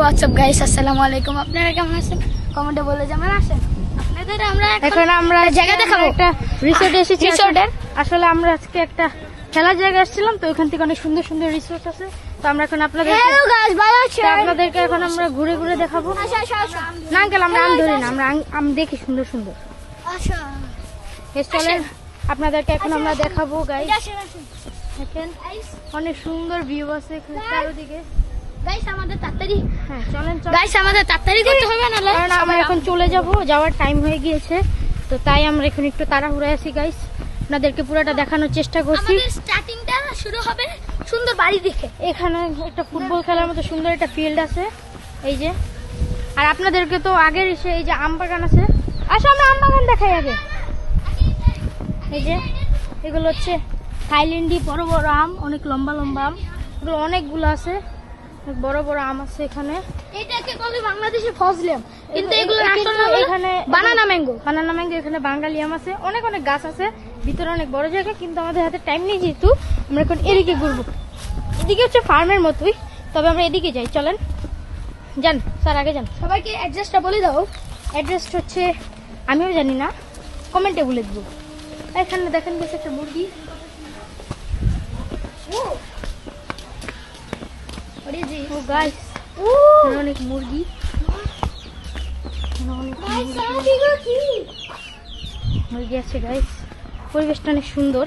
WhatsApp guys, আসসালামু আলাইকুম। আপনারা কেমন আছেন কমেন্টে বলে যাবেন। আসেন আপনাদের আমরা জায়গা দেখাবো, একটা রিসোর্টে এসেছি। রিসোর্টের আসলে আমরা আজকে একটা খেলার জায়গায় আসছিলাম, তো ওইখান থেকে অনেক সুন্দর সুন্দর রিসোর্ট আছে। তো আমরা এখন আপনাদেরকে এখন আমরা ঘুরে ঘুরে দেখাবো। না আঙ্কেল, আমরা আম ধরি না, আমরা আম দেখি সুন্দর সুন্দর। চলেন আপনাদেরকে এখন আমরা দেখাবো গাইস। দেখেন অনেক সুন্দর ভিউ আছে চারিদিকে। গাইস আমাদের তাড়াতাড়ি করতে হবে, না কারণ আমরা এখন চলে যাওয়ার টাইম হয়ে গিয়েছে। তো তাই আমরা এখন একটু তাড়াহুড়ায় আছি গাইস। আপনাদেরকে পুরোটা দেখানোর চেষ্টা করছি। স্টার্টিংটা শুরু হবে সুন্দর বাড়ি দেখে। এখানে একটা ফুটবল খেলার মতো সুন্দর একটা ফিল্ড আছে এই যে। আর আপনাদেরকে তো আগের এসে এই যে আম বাগান আছে, আসো আমরা আম বাগান দেখাই আগে। এই যে এগুলো হচ্ছে থাইল্যান্ডি বড় বড় আম, অনেক লম্বা লম্বা আম, এগুলো অনেকগুলো আছে, বড় বড় আম আছে এখানে। এটাকে বলে বাংলাদেশে ফজলি আম, কিন্তু এগুলো আসলে এখানে বানানা ম্যাঙ্গো। এখানে বাঙালি আম আছে, অনেক অনেক গাছ আছে, ভিতরে অনেক বড় জায়গা, কিন্তু আমাদের হাতে টাইম নেই, যেহেতু আমরা এখন এদিকে ঘুরবো। এদিকে হচ্ছে ফার্মের মতোই, তবে আমরা এদিকে যাই। চলেন যান স্যার, আগে যান। সবাইকে অ্যাড্রেসটা বলে দাও। অ্যাড্রেসটা হচ্ছে আমিও জানি না, কমেন্টে বলে দেবো। এখানে দেখেন বেশ একটা মুরগি, অনেক মুরগি, মুরগি আছে গাইস। পরিবেশটা অনেক সুন্দর।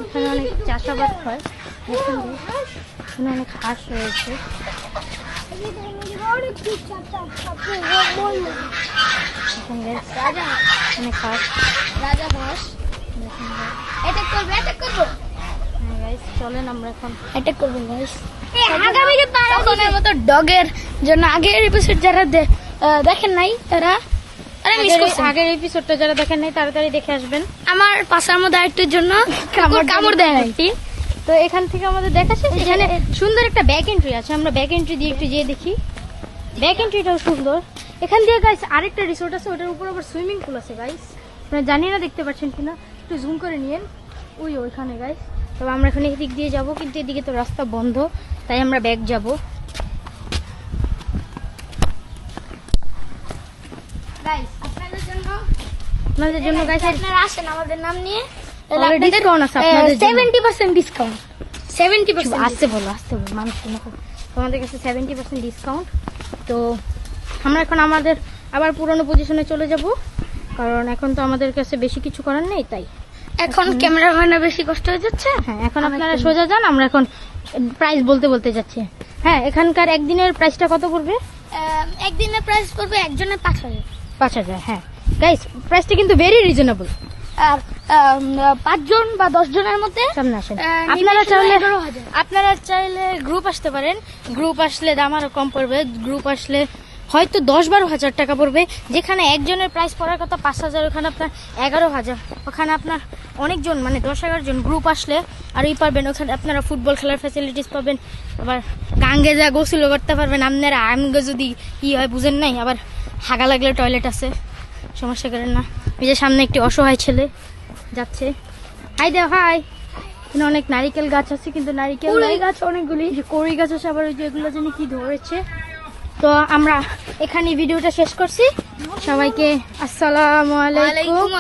এখানে অনেক চাষাবাদ হয়, এখানে অনেক হাঁস রয়েছে। অনেক হাঁস, রাজা হাঁস। চলেন আমরা এখন অ্যাটাক করবো গাইস। তখনের মতো ডগের জন্য আগের এপিসোড যারা দেখেন নাই তারা আগের এপিসোডটা যারা দেখেন নাই তাড়াতাড়ি দেখে আসবেন। আমার পাশার মধ্যে আরেকটির জন্য কামড় দেয় নাকি। তো এখান থেকে আমাদের দেখাচ্ছে এখানে সুন্দর একটা ব্যাক এন্ট্রি আছে, আমরা ব্যাক এন্ট্রি দিয়ে একটু যেয়ে দেখি। ব্যাক এন্ট্রিটাও সুন্দর। এখান দিয়ে গাইস আরেকটা রিসোর্ট আছে, ওটার উপর আবার সুইমিং পুল আছে গাইস। আপনারা জানি না দেখতে পাচ্ছেন কিনা, একটু জুম করে নিয়েন। ওইখানে গাইস। তবে আমরা এখন এদিক দিয়ে যাবো, কিন্তু এদিকে তো রাস্তা বন্ধ, তাই আমরা ব্যাক যাব। আপনাদের জন্য গাইস, আপনারা আসেন আমাদের নাম নিয়ে, ডিসকাউন্ট আছে আপনাদের 70% ডিসকাউন্ট। 70% আসতে বলো মানুষ তোমাদের কাছে 70% ডিসকাউন্ট। তো আমরা এখন আমাদের আবার পুরনো পজিশনে চলে যাব, কারণ এখন তো আমাদের কাছে বেশি কিছু করার নেই। তাই এখন ক্যামেরা হয় না, বেশি কষ্ট হয়ে যাচ্ছে। হ্যাঁ, এখন আপনারা সোজা যান, আমরা এখন প্রাইস বলতে যাচ্ছি। হ্যাঁ, এখানকার একদিনের প্রাইসটা কত পড়বে? একদিনের প্রাইস পড়বে একজনের 5,000। হ্যাঁ গাইস, প্রাইসটা কিন্তু ভেরি রিজনেবল। আর 5 জন বা 10 জনের মধ্যে সামনে আসেন। আপনারা চাইলে গ্রুপ আসতে পারেন। গ্রুপ আসলে দাম আরো কম পড়বে। গ্রুপ আসলে হয়তো 10-12 হাজার টাকা পড়বে। যেখানে একজনের প্রাইস পড়ার কথা 5,000, ওখানে আপনার 11,000। ওখানে আপনার অনেকজন, মানে 10-11 জন গ্রুপ আসলে আরই পারবেন। ওখানে আপনারা ফুটবল খেলার ফ্যাসিলিটিস পাবেন, আবার গাঙ্গে যা গোসল করতে পারবেন। আপনারা আমগে যদি হয় বুঝেন নাই, আবার হাগা লাগলে টয়লেট আছে, সমস্যা করেন না। এই যে সামনে একটি অসহায় ছেলে যাচ্ছে, হাই দেও হাই। এখানে অনেক নারিকেল গাছ আছে, কিন্তু নারিকেল গাছ অনেকগুলি, কড়ই গাছ আছে, আবার ওই যে এগুলো জানি কি ধরেছে। তো আমরা এখানে ভিডিওটা শেষ করছি। সবাইকে আসসালামু আলাইকুম।